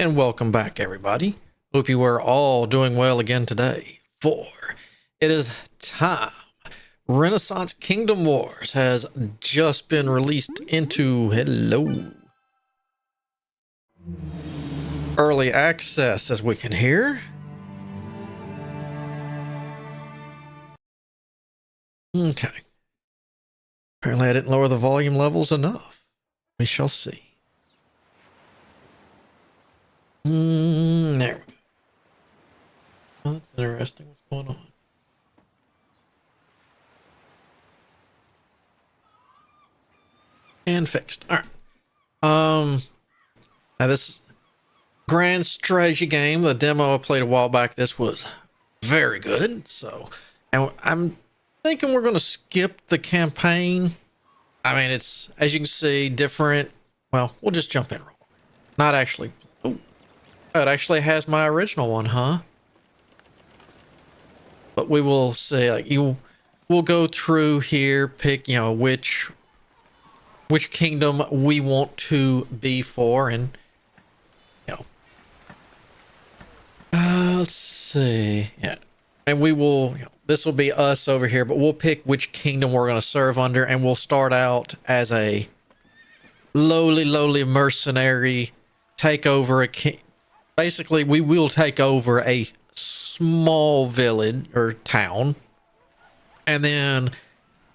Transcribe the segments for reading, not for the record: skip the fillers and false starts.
And welcome back, everybody. Hope you are all doing well again today. For it is time. Renaissance Kingdom Wars has just been released into early access, as we can hear. Okay. Apparently I didn't lower the volume levels enough. We shall see. There we go. Oh, that's interesting. What's going on? And fixed. All right. Now this grand strategy game, the demo I played a while back, this was very good. So, and I'm thinking we're going to skip the campaign. I mean, it's, as you can see, different. Well, we'll just jump in real quick. Not actually. Oh, it actually has my original one, huh? But we will say, like, we'll go through here, pick, which kingdom we want to be for, and let's see, yeah, and we will. This will be us over here, but we'll pick which kingdom we're going to serve under, and we'll start out as a lowly mercenary, take over a king. Basically, we will take over a small village or town, and then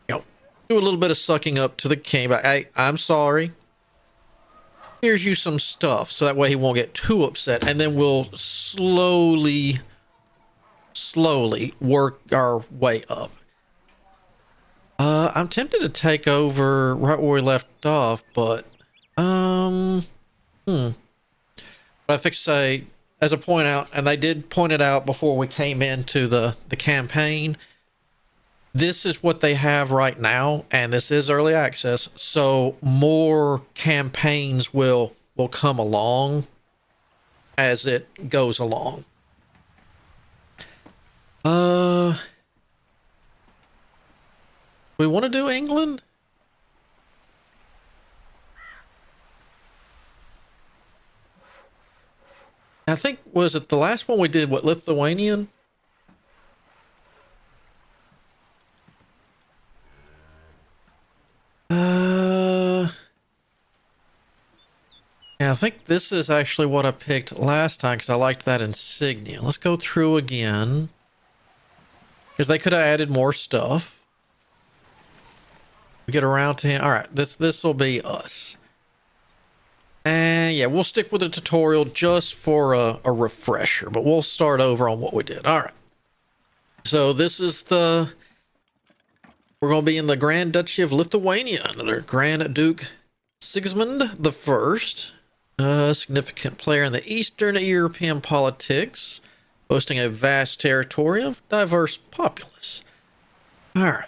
do a little bit of sucking up to the king. But hey, I'm sorry. Here's you some stuff, so that way he won't get too upset, and then we'll slowly work our way up. I'm tempted to take over right where we left off, but but I think say, as a point out, and they did point it out before we came into the campaign, this is what they have right now, and this is early access, so more campaigns will come along as it goes along. We want to do England? I think, was it the last one we did, what, Lithuanian? Yeah, I think this is actually what I picked last time because I liked that insignia. Let's go through again, because they could have added more stuff. We get around to him. All right, this will be us. And yeah, we'll stick with the tutorial just for a refresher, but we'll start over on what we did. All right. So this is we're going to be in the Grand Duchy of Lithuania under Grand Duke Sigismund I. A significant player in the Eastern European politics, boasting a vast territory of diverse populace. All right.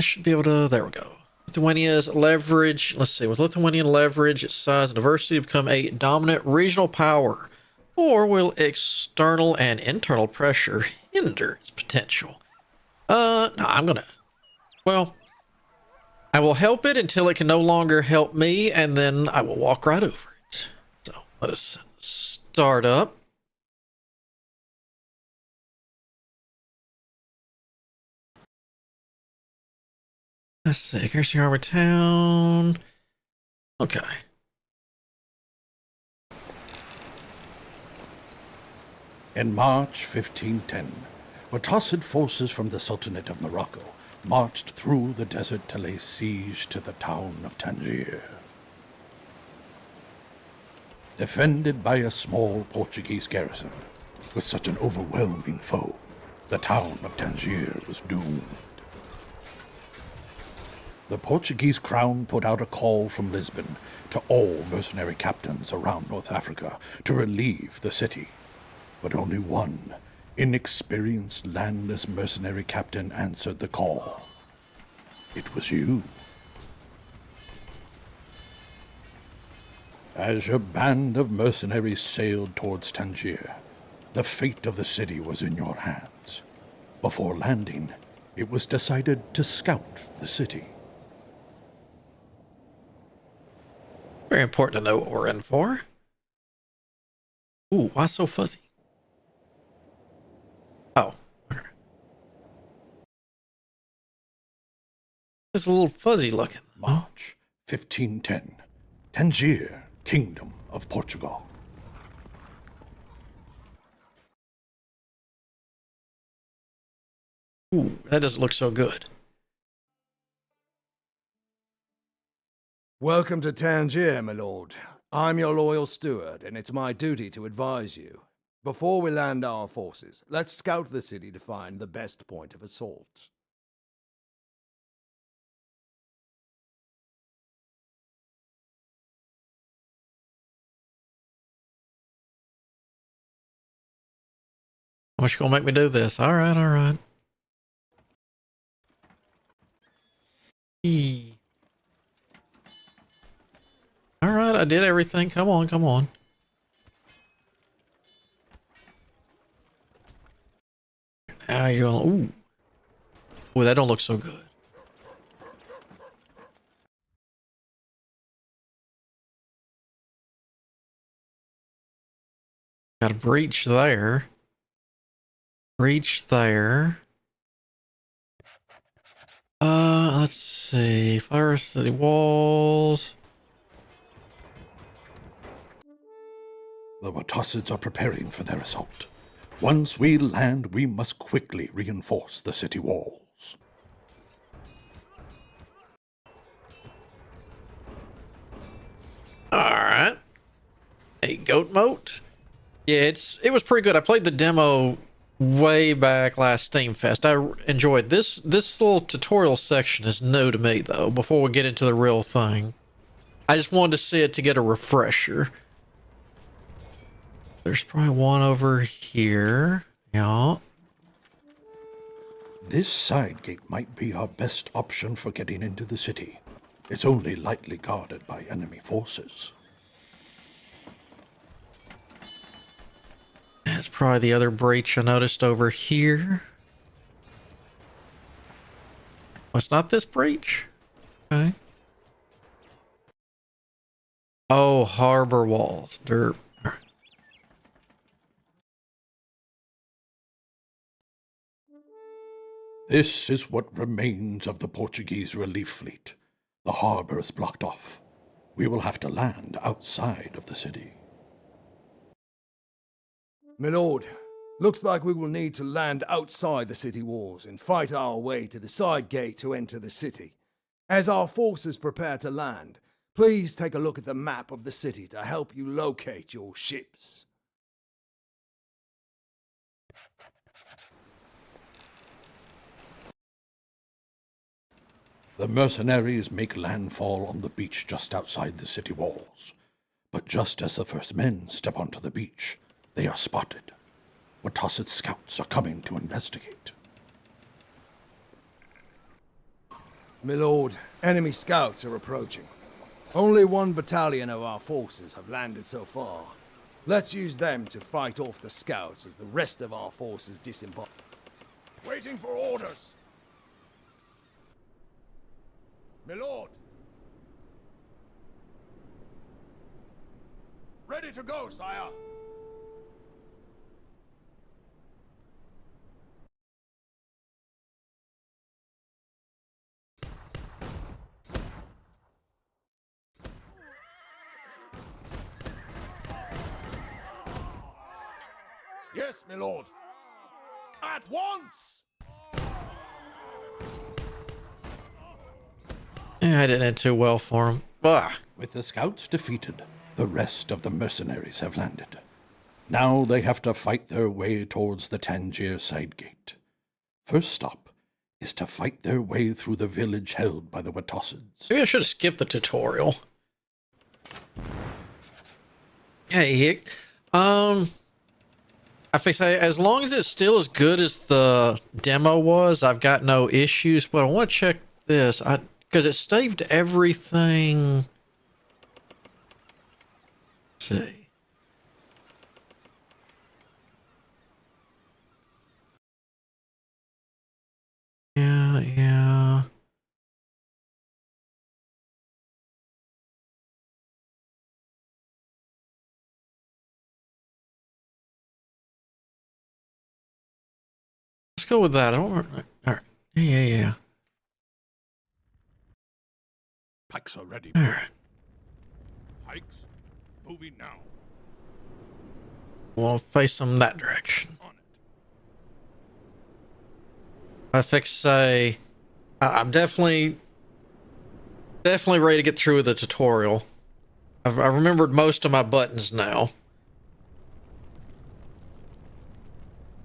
Should be able to, there we go. Lithuania's leverage, let's see, with Lithuanian leverage, its size and diversity become a dominant regional power, or will external and internal pressure hinder its potential? No, I will help it until it can no longer help me, and then I will walk right over it. So let us start up. Let's see, here's the armor town. Okay. In March 1510, Wattasid forces from the Sultanate of Morocco marched through the desert to lay siege to the town of Tangier. Defended by a small Portuguese garrison, with such an overwhelming foe, the town of Tangier was doomed. The Portuguese crown put out a call from Lisbon to all mercenary captains around North Africa to relieve the city, but only one inexperienced landless mercenary captain answered the call. It was you. As your band of mercenaries sailed towards Tangier, the fate of the city was in your hands. Before landing, it was decided to scout the city. Very important to know what we're in for. Ooh, why so fuzzy? Oh, okay. It's a little fuzzy looking. March 1510. Tangier, Kingdom of Portugal. Ooh, that doesn't look so good. Welcome to Tangier, my lord. I'm your loyal steward, and it's my duty to advise you. Before we land our forces, let's scout the city to find the best point of assault. How much you gonna make me do this? All right, all right. Eee. All right, I did everything. Come on, come on. Now you're going. Ooh, ooh, that don't look so good. Got a breach there. Breach there. Let's see. Fire city walls. The Watossids are preparing for their assault. Once we land, we must quickly reinforce the city walls. All right. A goat moat. Yeah, it was pretty good. I played the demo way back last Steam Fest. I enjoyed this. This little tutorial section is new to me though. Before we get into the real thing, I just wanted to see it to get a refresher. There's probably one over here. Yeah. This side gate might be our best option for getting into the city. It's only lightly guarded by enemy forces. That's probably the other breach I noticed over here. Oh, it's not this breach? Okay. Oh, harbor walls. Derp. This is what remains of the Portuguese relief fleet. The harbor is blocked off. We will have to land outside of the city. My lord, looks like we will need to land outside the city walls and fight our way to the side gate to enter the city. As our forces prepare to land, please take a look at the map of the city to help you locate your ships. The mercenaries make landfall on the beach just outside the city walls. But just as the first men step onto the beach, they are spotted. Watossid scouts are coming to investigate. My lord, enemy scouts are approaching. Only one battalion of our forces have landed so far. Let's use them to fight off the scouts as the rest of our forces disembark. Waiting for orders! My lord! Ready to go, sire! Yes, my lord! At once! Yeah, I didn't end too well for him. Ah. With the scouts defeated, the rest of the mercenaries have landed. Now they have to fight their way towards the Tangier side gate. First stop is to fight their way through the village held by the Watossids. Maybe I should have skipped the tutorial. Hey, I think as long as it's still as good as the demo was, I've got no issues. But I want to check this, because it saved everything. Let's see. Yeah, yeah. go with that. I don't. All right. Yeah. Pikes are ready. All right. Pikes, moving now. We'll face them that direction. On it. I fix I'm definitely ready to get through the tutorial. I remembered most of my buttons now.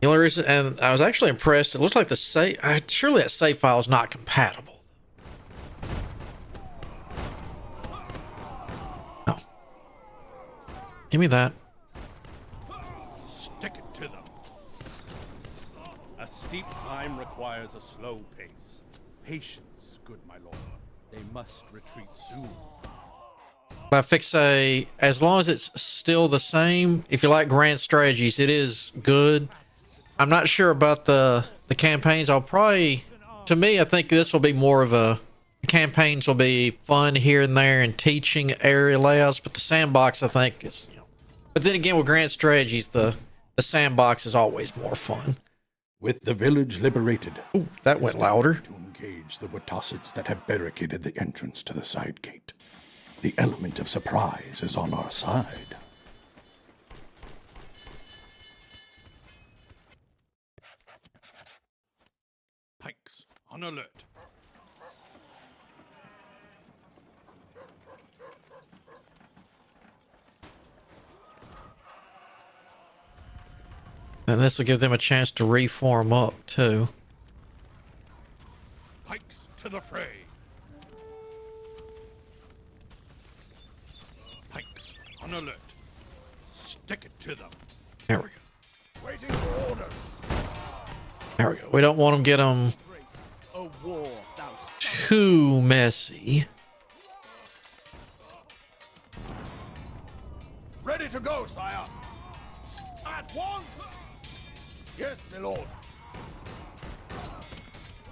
The only reason, and I was actually impressed, it looked like the save, surely that save file is not compatible. Oh. Give me that. Stick it to them. A steep climb requires a slow pace. Patience, good my lord. They must retreat soon. I fix as long as it's still the same, if you like grand strategies, it is good. I'm not sure about the campaigns. I'll probably, to me, I think this will be more of the campaigns will be fun here and there and teaching area layouts, but the sandbox, I think, is, but then again, with grand strategies, the sandbox is always more fun. With the village liberated, Ooh, that went louder. to engage the Watassets that have barricaded the entrance to the side gate. The element of surprise is on our side. Pikes on alert. And this will give them a chance to reform up too. Pikes to the fray. Pikes on alert. Stick it to them. There we go. Waiting for orders. There we go. We don't want them get them A war thou too messy. ready to go, sire. At once. Yes, my lord.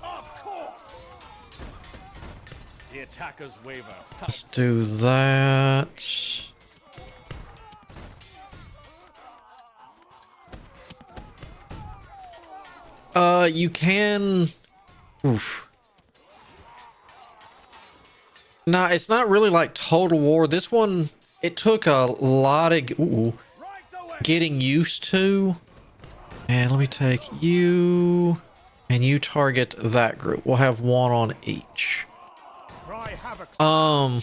Of course. The attackers waver. Let's do that. You can. Oof. No, it's not really like Total War. This one, it took a lot of getting used to. And let me take you, and you target that group. We'll have one on each. I'm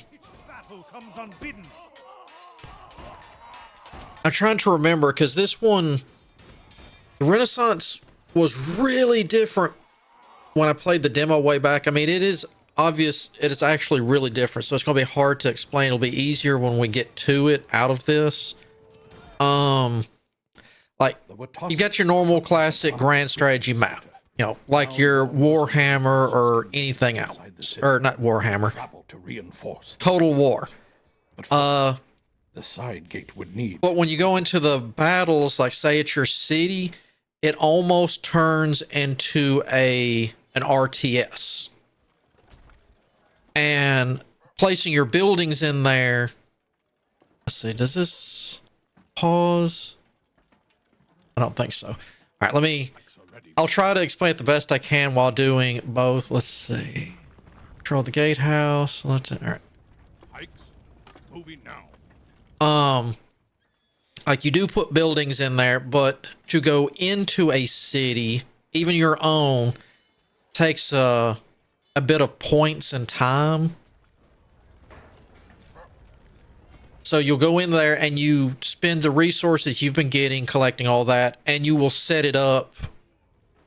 trying to remember because this one, the Renaissance was really different when I played the demo way back. I mean, it is obvious it is actually really different, so it's going to be hard to explain. It'll be easier when we get to it out of this. Like, you got your normal classic grand strategy map, you know, like your Warhammer or anything else, or not Warhammer, Total War. The side gate would need. But when you go into the battles, like say it's your city, it almost turns into an RTS. And placing your buildings in there. Let's see, does this pause? I don't think so. All right, I'll try to explain it the best I can while doing both. Let's see. Control the gatehouse. All right. Moving now. Like you do put buildings in there, but to go into a city, even your own, takes a bit of points and time. So you'll go in there and you spend the resources you've been getting, collecting all that, and you will set it up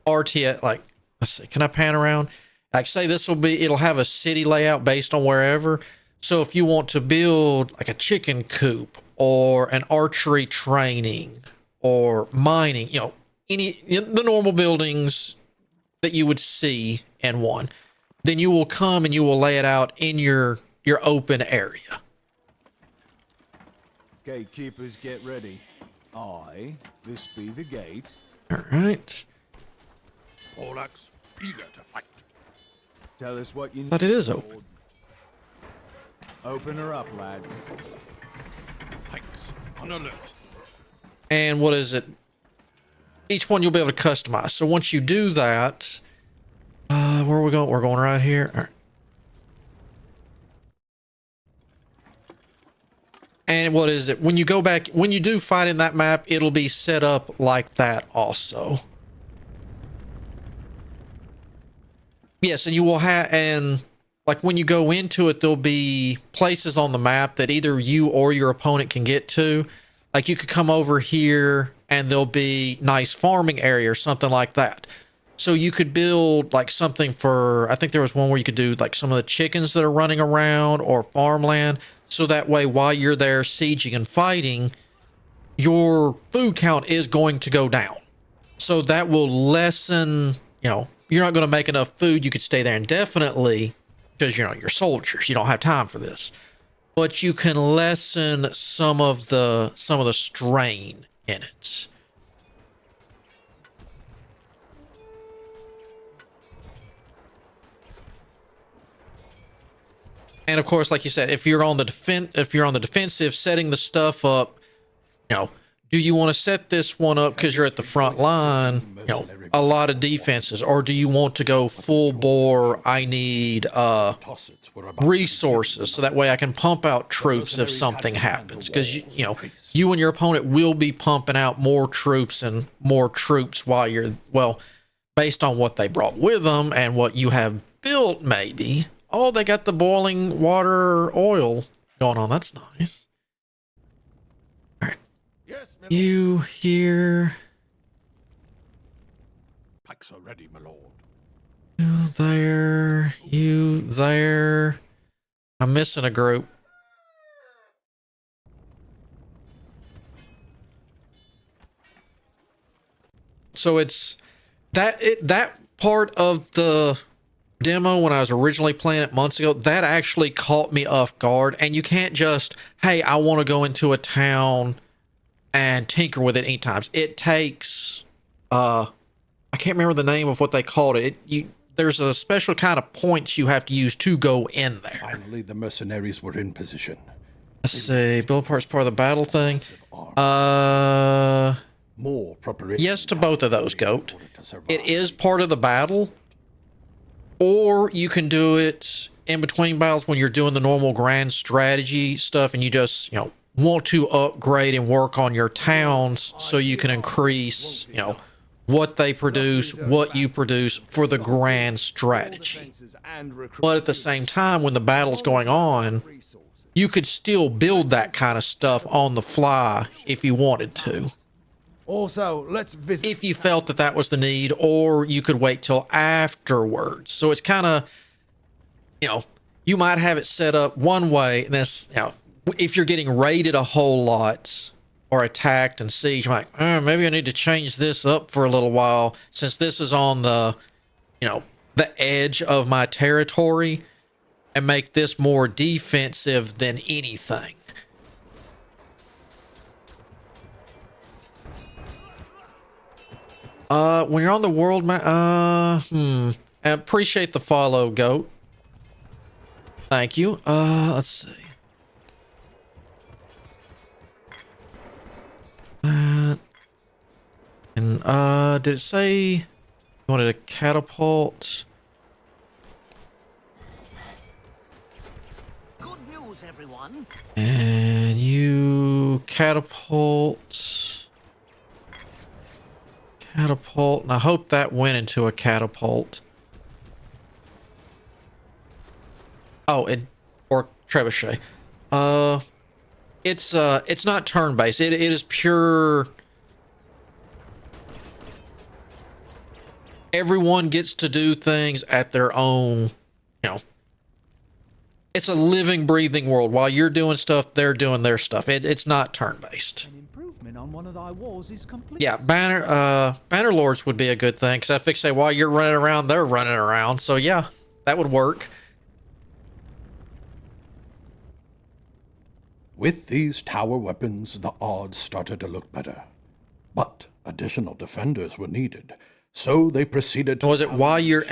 RTS. Like, let's see, can I pan around? Like, say it'll have a city layout based on wherever. So if you want to build like a chicken coop or an archery training or mining, you know, the normal buildings that you would see in one, then you will come and you will lay it out in your open area. Gatekeepers, get ready. This be the gate. All right. Poleaxe, eager to fight. Tell us what you need. But it is open. Open her up, lads. Pikes on alert. And what is it? each one you'll be able to customize. So once you do that, where are we going? We're going right here. All right. And what is it? When you go back, when you do fight in that map, it'll be set up like that also. Yes, and you will have, and like when you go into it, there'll be places on the map that either you or your opponent can get to. Like you could come over here and there'll be nice farming area or something like that. So you could build like something for, I think there was one where you could do like some of the chickens that are running around or farmland. So that way, while you're there sieging and fighting, your food count is going to go down. So that will lessen, you know, you're not going to make enough food. You could stay there indefinitely because, you know, you're soldiers. You don't have time for this. But you can lessen some of the strain in it. And of course, like you said, if you're on the defensive, setting the stuff up, you know, do you want to set this one up because you're at the front line, you know, a lot of defenses, or do you want to go full bore? I need resources so that way I can pump out troops if something happens, because you know, you and your opponent will be pumping out more troops and more troops while you're, well, based on what they brought with them and what you have built, maybe. Oh, they got the boiling water oil going on. That's nice. All right. Yes, my You here. packs are ready, my lord. You there. You there. I'm missing a group. So it's that part of the demo when I was originally playing it months ago, that actually caught me off guard. And you can't just, hey, I want to go into a town and tinker with it anytime. It takes I can't remember the name of what they called it. There's a special kind of points you have to use to go in there. Finally, the mercenaries were in position. Let's see, build parts part of the battle thing. More preparation. Yes to both of those, Goat. It is part of the battle. Or you can do it in between battles when you're doing the normal grand strategy stuff and you just, you know, want to upgrade and work on your towns so you can increase, you know, what they produce, what you produce for the grand strategy. But at the same time, when the battle's going on, you could still build that kind of stuff on the fly if you wanted to. Also, let's visit. If you felt that that was the need, or you could wait till afterwards. So it's kind of, you know, you might have it set up one way, and this, you know, if you're getting raided a whole lot or attacked and siege, you're like, maybe I need to change this up for a little while since this is on the, you know, the edge of my territory, and make this more defensive than anything. When you're on the world map, I appreciate the follow, Goat. Thank you. Let's see. And did it say you wanted a catapult? Good news, everyone. And you catapult. Catapult, and I hope that went into a catapult. Oh, or trebuchet. It's not turn-based. It is pure. Everyone gets to do things at their own, you know. It's a living, breathing world. While you're doing stuff, they're doing their stuff. It's not turn-based. On one of thy wars is complete. Yeah, banner lords would be a good thing, because I think say while you're running around, they're running around. So yeah, that would work. With these tower weapons, the odds started to look better. But additional defenders were needed, so they proceeded to... Was it while you're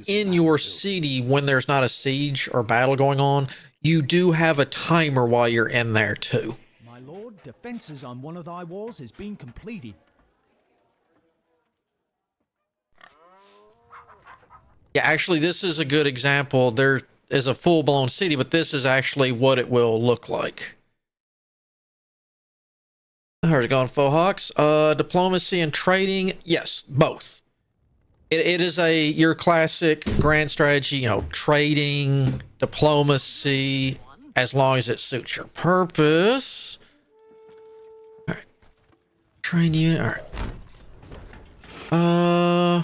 in your city when there's not a siege or battle going on, you do have a timer while you're in there too. My lord, defences on one of thy walls has been completed. Yeah, actually, this is a good example. There is a full-blown city, but this is actually what it will look like. How's it going, Fohawks? Diplomacy and trading. Yes, both. It is your classic grand strategy, trading, diplomacy, as long as it suits your purpose. All right. Train unit. All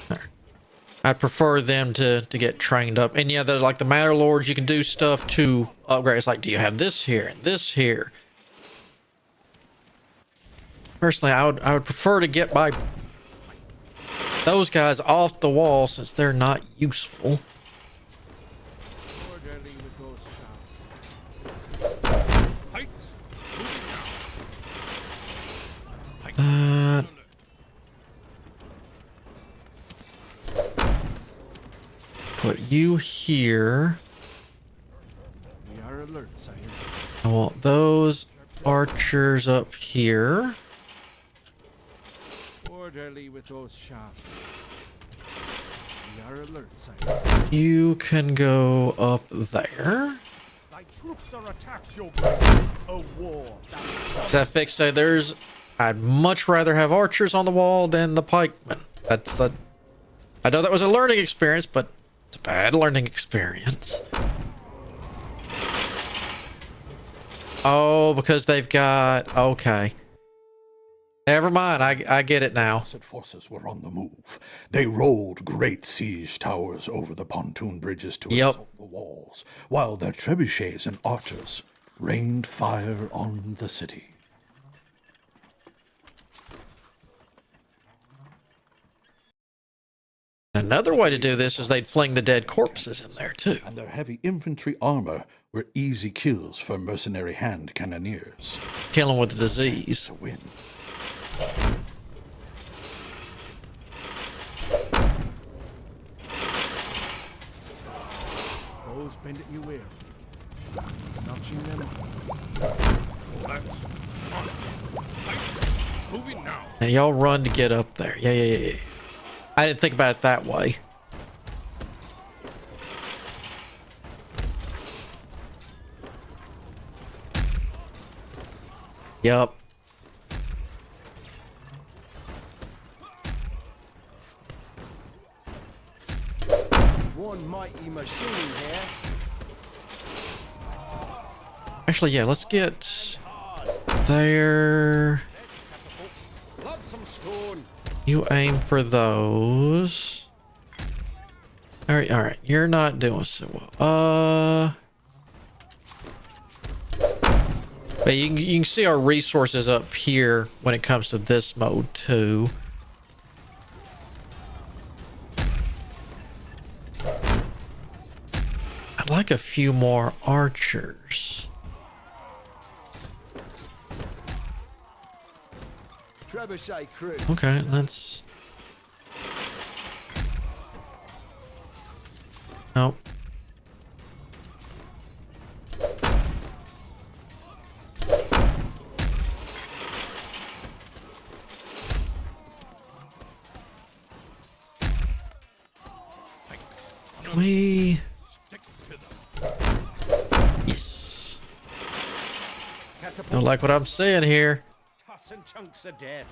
right. I'd prefer them to get trained up. And yeah, they're like the Matter Lords, you can do stuff to upgrade. It's like, do you have this here and this here? Personally, I would prefer to get those guys off the wall since they're not useful. Orderly with those shots. Put you here. We are alert, sire. I want those archers up here. Orderly with those shots. We are alert, sire. You can go up there. Thy troops are attacked, your grace. A war. Does that fix say I'd much rather have archers on the wall than the pikemen. I know that was a learning experience, but it's a bad learning experience. Oh, because they've got... Okay. Never mind. I get it now. Forces were on the move. They rolled great siege towers over the pontoon bridges to assault the walls, while their trebuchets and archers rained fire on the city. Another way to do this is they'd fling the dead corpses in there, too. And their heavy infantry armor were easy kills for mercenary hand cannoneers. Kill them with the disease. To win. Those bend it you will. Notching them. Let's moving now. Now y'all run to get up there. Yeah. I didn't think about it that way. Yup. One mighty machine here. Actually, yeah, let's get there. Love some stone. You aim for those. All right. You're not doing so well. But you can see our resources up here when it comes to this mode too. I'd like a few more archers. Trebuchet crew. Okay, let's... Nope. Can we... Yes. Don't like what I'm saying here. Tossing chunks of death.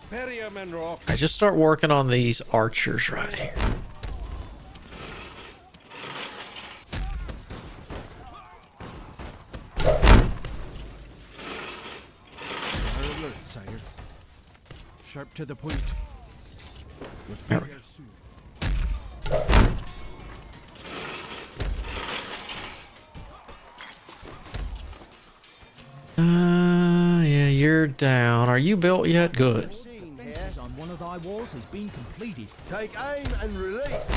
Bury 'em in rock. I just start working on these archers right here. Alert, sire. Sharp to the point. There we go. Yeah, you're down. Are you built yet? Good. Fences on one of thy walls has been completed. Take aim and release.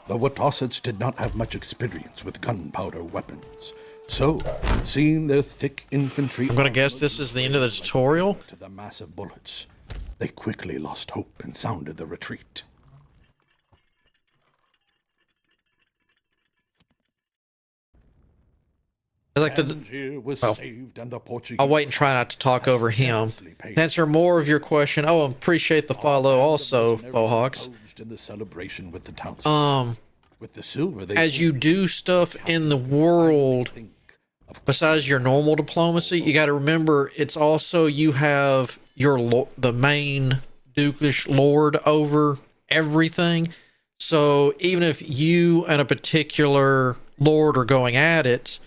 The Watossets did not have much experience with gunpowder weapons, so, seeing their thick infantry... I'm gonna guess this is the end of the tutorial? ...to the massive bullets, they quickly lost hope and sounded the retreat. It's like Tangier was saved and the Portuguese... I'll wait and try not to talk over him. To answer more of your question, oh, appreciate the follow also, Fohawks. In the celebration with the townsfolk. With the silver, as you do stuff in the world, besides your normal diplomacy, you got to remember it's also you have the main dukish lord over everything. So even if you and a particular lord are going at it,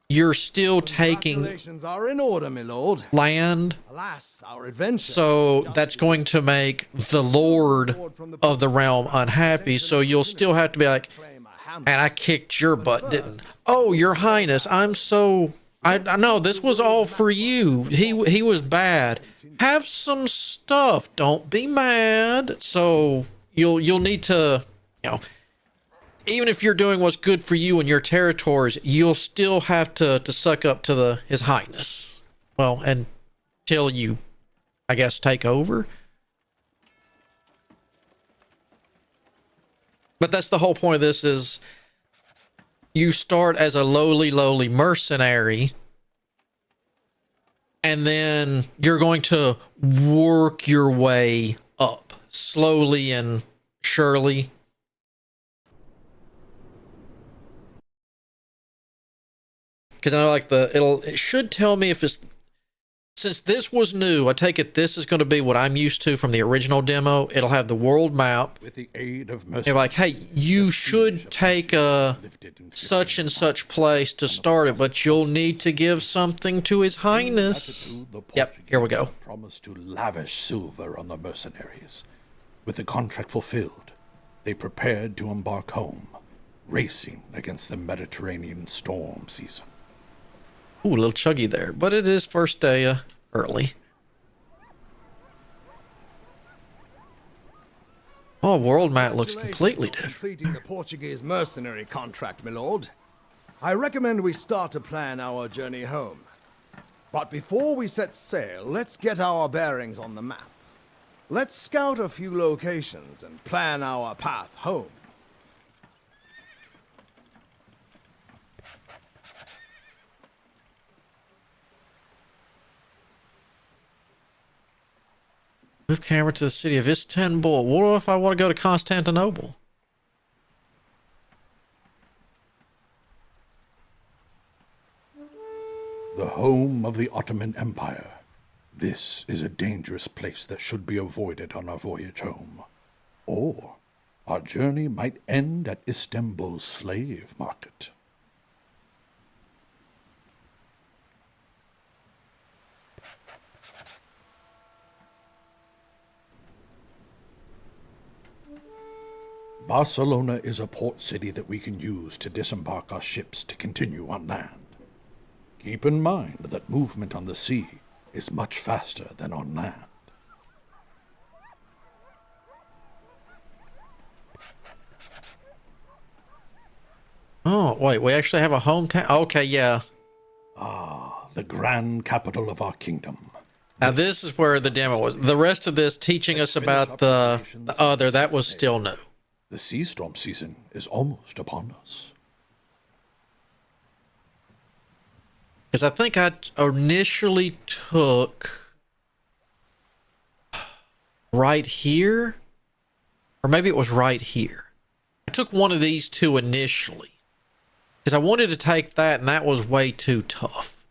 you're still taking Congratulations are in order, my lord. land. Alas, our adventure. So that's going to make the lord of the realm unhappy. So you'll still have to be like, and I kicked your butt, didn't? Oh, your highness, I'm so... I know this was all for you. He was bad. Have some stuff. Don't be mad. So you'll need to, you know, even if you're doing what's good for you and your territories, you'll still have to suck up to his highness. Well, until you, I guess, take over. But that's the whole point of this is you start as a lowly mercenary, and then you're going to work your way up slowly and surely. Because I know, like, it should tell me if it's, since this was new, I take it this is going to be what I'm used to from the original demo. It'll have the world map. With the aid of they're like, hey, you should take a such and such place to start it, but you'll need to give something to His Highness. Yep, here we go. Promised to lavish silver on the mercenaries. With the contract fulfilled, they prepared to embark home, racing against the Mediterranean storm season. Ooh, a little chuggy there, but it is first day early. Oh, world map looks completely different. Completing the Portuguese mercenary contract, my lord. I recommend we start to plan our journey home. But before we set sail, let's get our bearings on the map. Let's scout a few locations and plan our path home. Move camera to the city of Istanbul. What if I want to go to Constantinople? The home of the Ottoman Empire. This is a dangerous place that should be avoided on our voyage home. Or our journey might end at Istanbul's slave market. Barcelona is a port city that we can use to disembark our ships to continue on land. Keep in mind that movement on the sea is much faster than on land. Oh, wait, we actually have a hometown? Okay, yeah. Ah, the grand capital of our kingdom. Now this is where the demo was. The rest of this teaching us about the other, that was still new. The sea storm season is almost upon us. Because I think I initially took right here, or maybe it was right here. I took one of these two initially because I wanted to take that, and that was way too tough.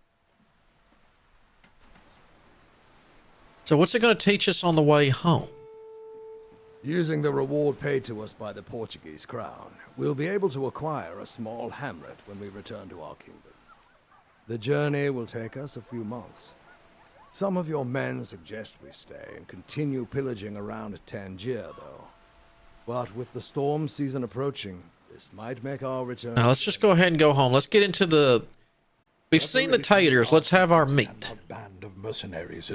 So what's it going to teach us on the way home? Using the reward paid to us by the Portuguese crown, we'll be able to acquire a small hamlet when we return to our kingdom. The journey will take us a few months. Some of your men suggest we stay and continue pillaging around Tangier, though. But with the storm season approaching, this might make our return... Now let's just go ahead and go home. Let's get into the... We've seen the taters. Let's have our meat. Our band of mercenaries is